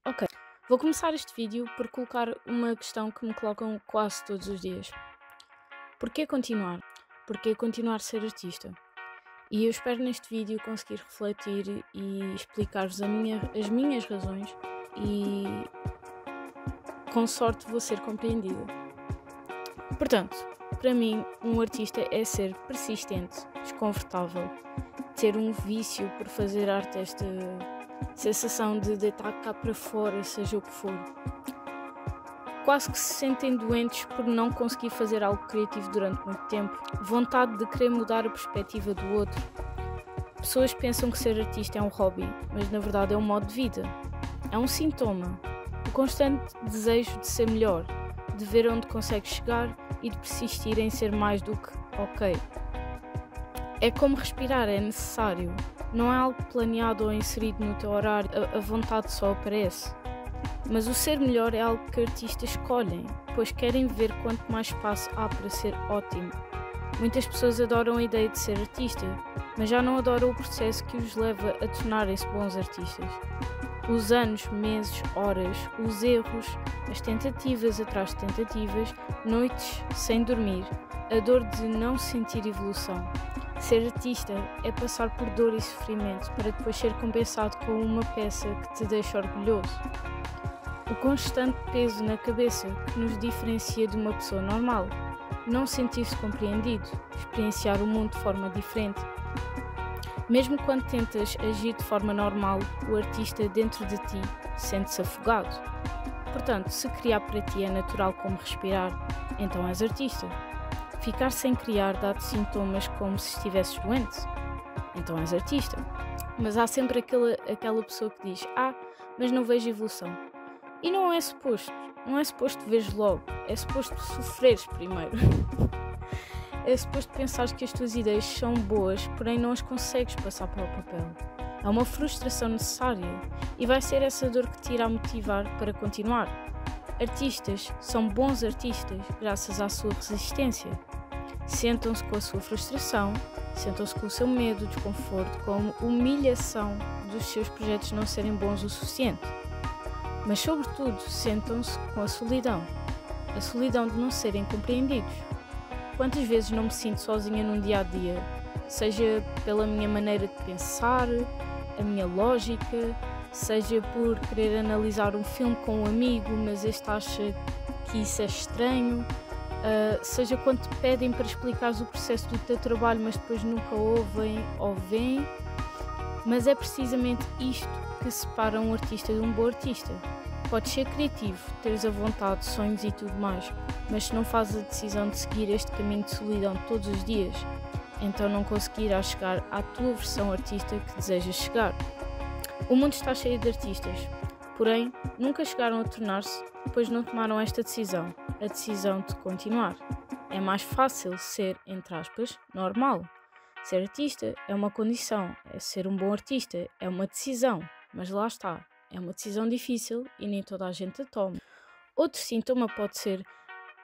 Ok, vou começar este vídeo por colocar uma questão que me colocam quase todos os dias. Porquê continuar? Porquê continuar a ser artista? E eu espero neste vídeo conseguir refletir e explicar-vos as minhas razões e com sorte vou ser compreendida. Portanto, para mim, um artista é ser persistente, desconfortável, ter um vício por fazer arte, esta sensação de deitar cá para fora, seja o que for. Quase que se sentem doentes por não conseguir fazer algo criativo durante muito tempo. Vontade de querer mudar a perspectiva do outro. Pessoas pensam que ser artista é um hobby, mas na verdade é um modo de vida. É um sintoma. O constante desejo de ser melhor, de ver onde consegue chegar e de persistir em ser mais do que ok. É como respirar, é necessário. Não é algo planeado ou inserido no teu horário, a vontade só aparece. Mas o ser melhor é algo que artistas escolhem, pois querem ver quanto mais espaço há para ser ótimo. Muitas pessoas adoram a ideia de ser artista, mas já não adoram o processo que os leva a tornarem-se bons artistas. Os anos, meses, horas, os erros, as tentativas atrás de tentativas, noites sem dormir, a dor de não sentir evolução. Ser artista é passar por dor e sofrimento para depois ser compensado com uma peça que te deixa orgulhoso. O constante peso na cabeça que nos diferencia de uma pessoa normal. Não sentir-se compreendido, experienciar o mundo de forma diferente. Mesmo quando tentas agir de forma normal, o artista dentro de ti sente-se afogado. Portanto, se criar para ti é natural como respirar, então és artista. Ficar sem criar dá-te sintomas como se estivesses doente, então és artista. Mas há sempre aquela pessoa que diz: mas não vejo evolução. E não é suposto veres logo, é suposto sofreres primeiro. É suposto pensares que as tuas ideias são boas, porém não as consegues passar para o papel. É uma frustração necessária e vai ser essa dor que te irá motivar para continuar. Artistas são bons artistas graças à sua resistência. Sentam-se com a sua frustração, sentam-se com o seu medo, desconforto, com a humilhação dos seus projetos não serem bons o suficiente. Mas, sobretudo, sentam-se com a solidão de não serem compreendidos. Quantas vezes não me sinto sozinha num dia-a-dia, seja pela minha maneira de pensar, a minha lógica, seja por querer analisar um filme com um amigo, mas este acha que isso é estranho, seja quando te pedem para explicares o processo do teu trabalho, mas depois nunca ouvem ou veem. Mas é precisamente isto que separa um artista de um bom artista. Podes ser criativo, teres a vontade, sonhos e tudo mais, mas se não fazes a decisão de seguir este caminho de solidão todos os dias, então não conseguirás chegar à tua versão artista que desejas chegar. O mundo está cheio de artistas, porém nunca chegaram a tornar-se, pois não tomaram esta decisão, a decisão de continuar. É mais fácil ser, entre aspas, normal. Ser artista é uma condição, ser um bom artista é uma decisão, mas lá está, é uma decisão difícil e nem toda a gente a toma. Outro sintoma pode ser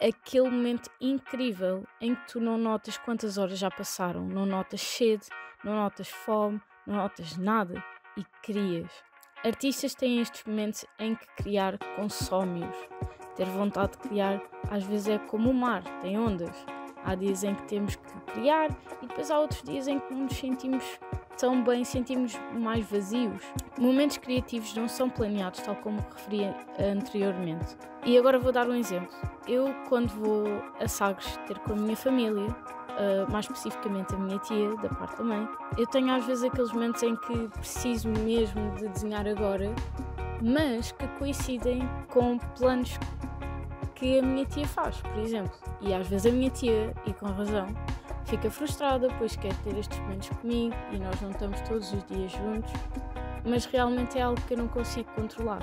aquele momento incrível em que tu não notas quantas horas já passaram, não notas sede, não notas fome, não notas nada e crias. Artistas têm estes momentos em que criar consome-os. Ter vontade de criar às vezes é como o mar, tem ondas. Há dias em que temos que criar e depois há outros dias em que não nos sentimos tão bem, sentimos mais vazios. Momentos criativos não são planeados, tal como referi anteriormente. E agora vou dar um exemplo. Eu, quando vou a Sagres ter com a minha família, mais especificamente a minha tia, da parte da mãe, eu tenho às vezes aqueles momentos em que preciso mesmo de desenhar agora, mas que coincidem com planos que a minha tia faz, por exemplo. E às vezes a minha tia, e com razão, fica frustrada, pois quer ter estes momentos comigo e nós não estamos todos os dias juntos, mas realmente é algo que eu não consigo controlar.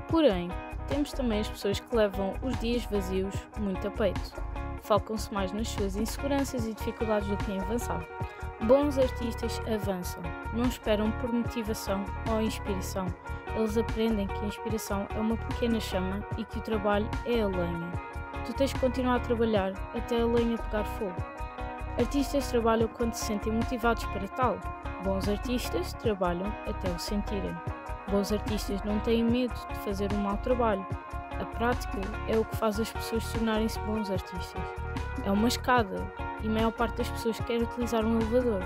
Porém, temos também as pessoas que levam os dias vazios muito a peito. Focam-se mais nas suas inseguranças e dificuldades do que em avançar. Bons artistas avançam, não esperam por motivação ou inspiração. Eles aprendem que a inspiração é uma pequena chama e que o trabalho é a lenha. Tu tens que continuar a trabalhar até a lenha pegar fogo. Artistas trabalham quando se sentem motivados para tal. Bons artistas trabalham até o sentirem. Bons artistas não têm medo de fazer um mau trabalho. A prática é o que faz as pessoas tornarem-se bons artistas. É uma escada e a maior parte das pessoas quer utilizar um elevador.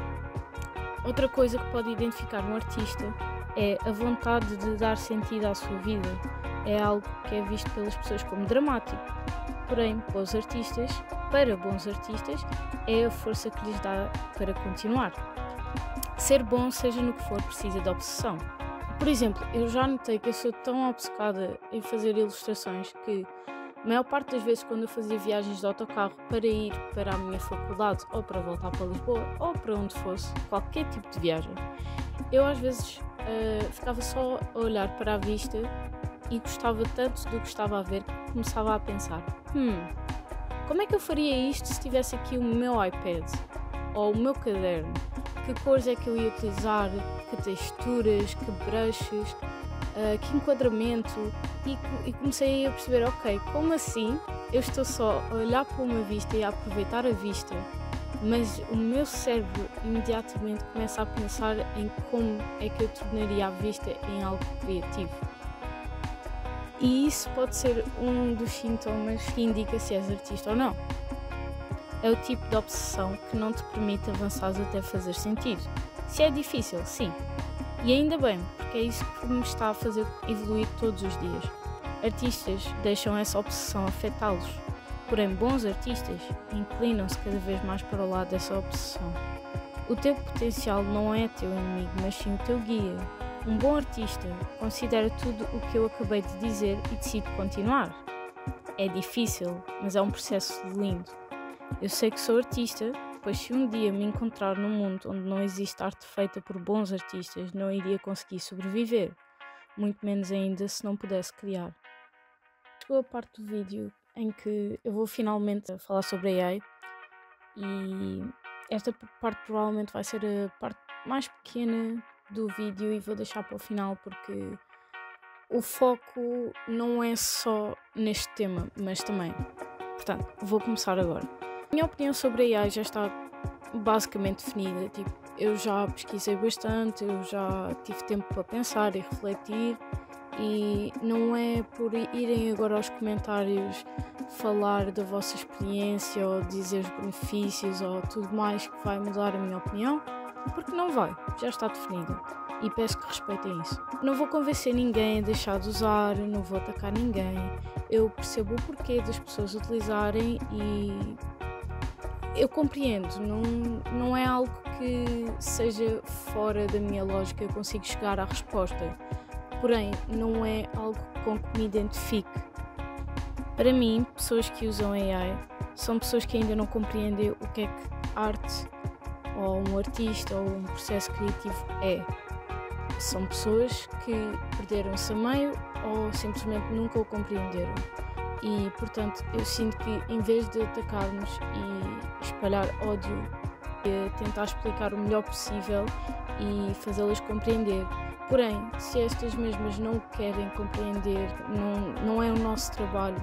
Outra coisa que pode identificar um artista é a vontade de dar sentido à sua vida. É algo que é visto pelas pessoas como dramático. Porém, para bons artistas, é a força que lhes dá para continuar. Ser bom, seja no que for, precisa de obsessão. Por exemplo, eu já notei que eu sou tão obcecada em fazer ilustrações que a maior parte das vezes quando eu fazia viagens de autocarro para ir para a minha faculdade ou para voltar para Lisboa ou para onde fosse, qualquer tipo de viagem, eu às vezes ficava só a olhar para a vista e gostava tanto do que estava a ver que começava a pensar: como é que eu faria isto se tivesse aqui o meu iPad ou o meu caderno? Que cores é que eu ia utilizar? Que texturas? Que brushes? Que enquadramento? E comecei a perceber, ok, como assim eu estou só a olhar para uma vista e a aproveitar a vista, mas o meu cérebro imediatamente começa a pensar em como é que eu tornaria a vista em algo criativo. E isso pode ser um dos sintomas que indica se és artista ou não. É o tipo de obsessão que não te permite avançar até fazer sentido. Se é difícil, sim. E ainda bem, porque é isso que me está a fazer evoluir todos os dias. Artistas deixam essa obsessão afetá-los. Porém, bons artistas inclinam-se cada vez mais para o lado dessa obsessão. O teu potencial não é teu inimigo, mas sim o teu guia. Um bom artista considera tudo o que eu acabei de dizer e decide continuar. É difícil, mas é um processo lindo. Eu sei que sou artista, pois se um dia me encontrar num mundo onde não existe arte feita por bons artistas, não iria conseguir sobreviver, muito menos ainda se não pudesse criar. Chegou a parte do vídeo em que eu vou finalmente falar sobre a AI e esta parte provavelmente vai ser a parte mais pequena do vídeo e vou deixar para o final porque o foco não é só neste tema, mas também. Portanto, vou começar agora. A minha opinião sobre a AI já está basicamente definida. Eu já pesquisei bastante, eu já tive tempo para pensar e refletir e não é por irem agora aos comentários falar da vossa experiência ou dizer os benefícios ou tudo mais que vai mudar a minha opinião, porque não vai, já está definida e peço que respeitem isso. Não vou convencer ninguém a deixar de usar, não vou atacar ninguém, eu percebo o porquê das pessoas utilizarem e eu compreendo, não é algo que seja fora da minha lógica, eu consigo chegar à resposta, porém não é algo com que me identifique. Para mim, pessoas que usam AI são pessoas que ainda não compreendem o que é que arte ou um artista ou um processo criativo é. São pessoas que perderam-se a meio ou simplesmente nunca o compreenderam. E, portanto, eu sinto que em vez de atacarmos e espalhar ódio, tentar explicar o melhor possível e fazê-las compreender. Porém, se estas mesmas não o querem compreender, não é o nosso trabalho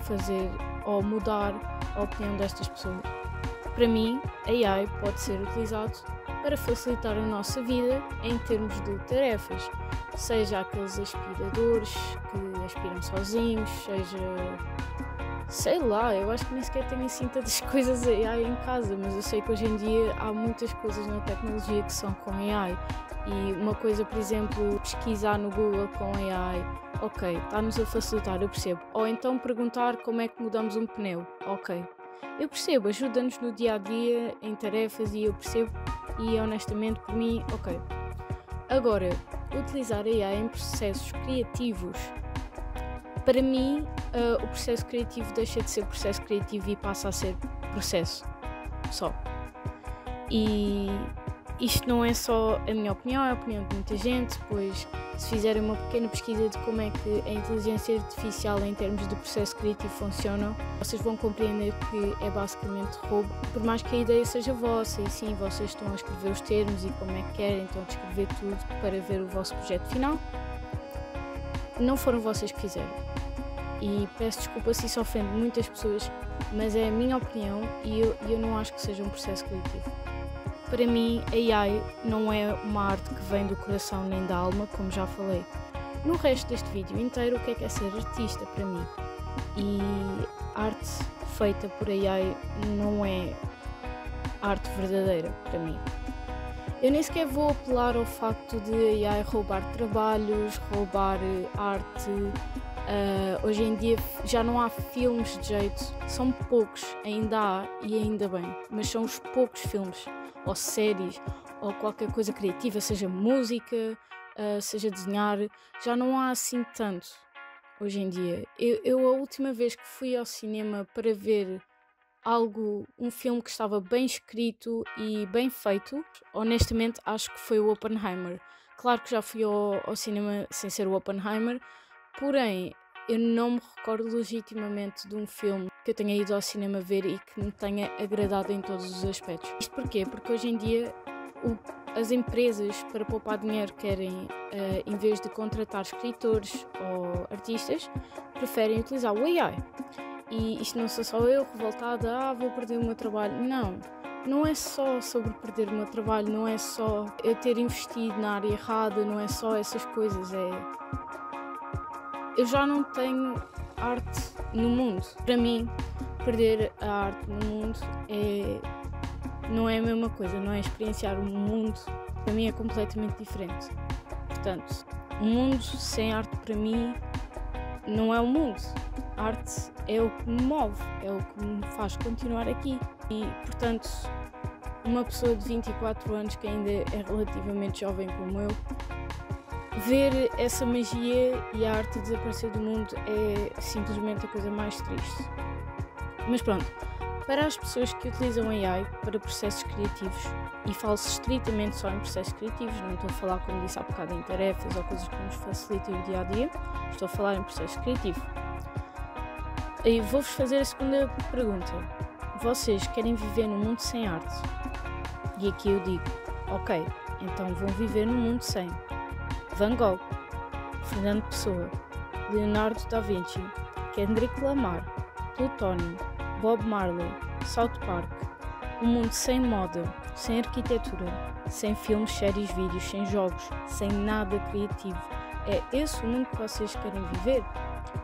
fazer ou mudar a opinião destas pessoas. Para mim, a AI pode ser utilizado para facilitar a nossa vida em termos de tarefas, seja aqueles aspiradores que aspiram sozinhos, seja, sei lá, eu acho que nem sequer tenho assim tantas coisas AI em casa, mas eu sei que hoje em dia há muitas coisas na tecnologia que são com AI e uma coisa, por exemplo, pesquisar no Google com AI, ok, está-nos a facilitar, eu percebo, ou então perguntar como é que mudamos um pneu, ok, eu percebo, ajuda-nos no dia-a-dia, em tarefas e eu percebo e honestamente por mim, ok. Agora, utilizar a AI em processos criativos, para mim o processo criativo deixa de ser processo criativo e passa a ser processo só. E isto não é só a minha opinião, é a opinião de muita gente, pois se fizerem uma pequena pesquisa de como é que a inteligência artificial em termos de processo criativo funciona, vocês vão compreender que é basicamente roubo, por mais que a ideia seja vossa, e sim, vocês estão a escrever os termos e como é que querem, estão a descrever tudo para ver o vosso projeto final, não foram vocês que fizeram. E peço desculpa se isso ofende muitas pessoas, mas é a minha opinião e eu não acho que seja um processo criativo. Para mim, a AI não é uma arte que vem do coração nem da alma, como já falei. No resto deste vídeo inteiro, o que é ser artista para mim? E arte feita por AI não é arte verdadeira para mim. Eu nem sequer vou apelar ao facto de AI roubar trabalhos, roubar arte. Hoje em dia já não há filmes de jeito, são poucos, ainda há e ainda bem, mas são os poucos filmes ou séries ou qualquer coisa criativa, seja música, seja desenhar, já não há assim tanto hoje em dia. Eu a última vez que fui ao cinema para ver um filme que estava bem escrito e bem feito, honestamente acho que foi o Oppenheimer. Claro que já fui ao cinema sem ser o Oppenheimer, porém eu não me recordo legitimamente de um filme que eu tenha ido ao cinema ver e que me tenha agradado em todos os aspectos. Isto porquê? Porque hoje em dia as empresas, para poupar dinheiro, querem, em vez de contratar escritores ou artistas, preferem utilizar o AI. E isto não sou só eu revoltada, vou perder o meu trabalho. Não é só sobre perder o meu trabalho, não é só eu ter investido na área errada, não é só essas coisas, eu já não tenho arte no mundo. Para mim, perder a arte no mundo não é a mesma coisa, não é experienciar o mundo, para mim é completamente diferente. Portanto, um mundo sem arte para mim não é o mundo. A arte é o que me move, é o que me faz continuar aqui. E, portanto, uma pessoa de 24 anos que ainda é relativamente jovem como eu, ver essa magia e a arte desaparecer do mundo é simplesmente a coisa mais triste. Mas pronto, para as pessoas que utilizam AI para processos criativos, e falo-se estritamente só em processos criativos, não estou a falar, como disse há bocado, em tarefas ou coisas que nos facilitem o dia-a-dia, estou a falar em processo criativo. E vou-vos fazer a segunda pergunta. Vocês querem viver num mundo sem arte? E aqui eu digo, ok, então vão viver num mundo sem Van Gogh, Fernando Pessoa, Leonardo da Vinci, Kendrick Lamar, Plutónio, Bob Marley, South Park, um mundo sem moda, sem arquitetura, sem filmes, séries, vídeos, sem jogos, sem nada criativo. É esse o mundo que vocês querem viver?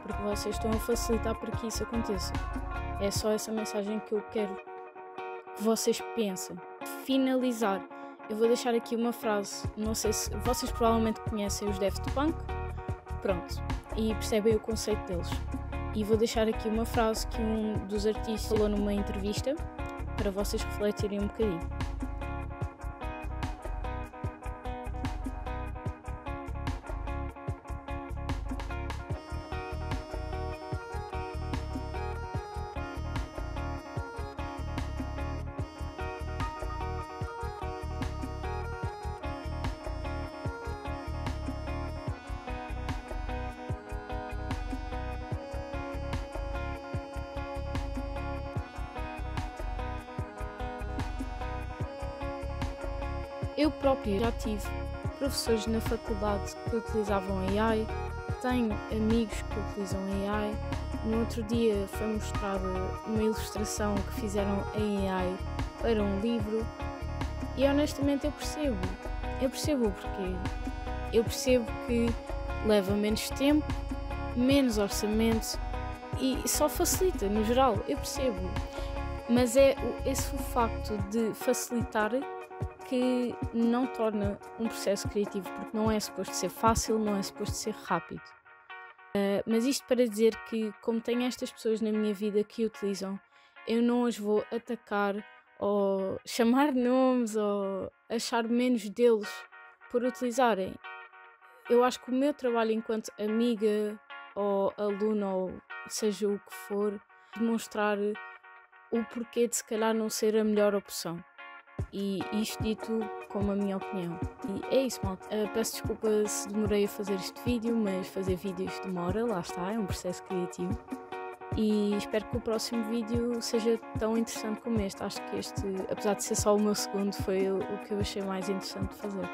Porque vocês estão a facilitar para que isso aconteça. É só essa mensagem que eu quero que vocês pensem. Finalizar, eu vou deixar aqui uma frase, não sei se vocês provavelmente conhecem os Daft Punk, pronto, e percebem o conceito deles. E vou deixar aqui uma frase que um dos artistas falou numa entrevista para vocês refletirem um bocadinho. Eu própria já tive professores na faculdade que utilizavam AI, tenho amigos que utilizam AI. No outro dia foi mostrada uma ilustração que fizeram em AI para um livro e honestamente eu percebo o porquê. Eu percebo que leva menos tempo, menos orçamento e só facilita no geral, eu percebo. Mas é esse o facto de facilitar que não torna um processo criativo, porque não é suposto ser fácil, não é suposto ser rápido. Mas isto para dizer que, como tenho estas pessoas na minha vida que utilizam, eu não as vou atacar ou chamar nomes ou achar menos deles por utilizarem. Eu acho que o meu trabalho enquanto amiga ou aluna ou seja o que for, demonstrar o porquê de se calhar não ser a melhor opção. E isto dito como a minha opinião. E é isso, malta. Peço desculpa se demorei a fazer este vídeo, mas fazer vídeos demora, lá está, é um processo criativo. E espero que o próximo vídeo seja tão interessante como este. Acho que este, apesar de ser só o meu segundo, foi o que eu achei mais interessante de fazer.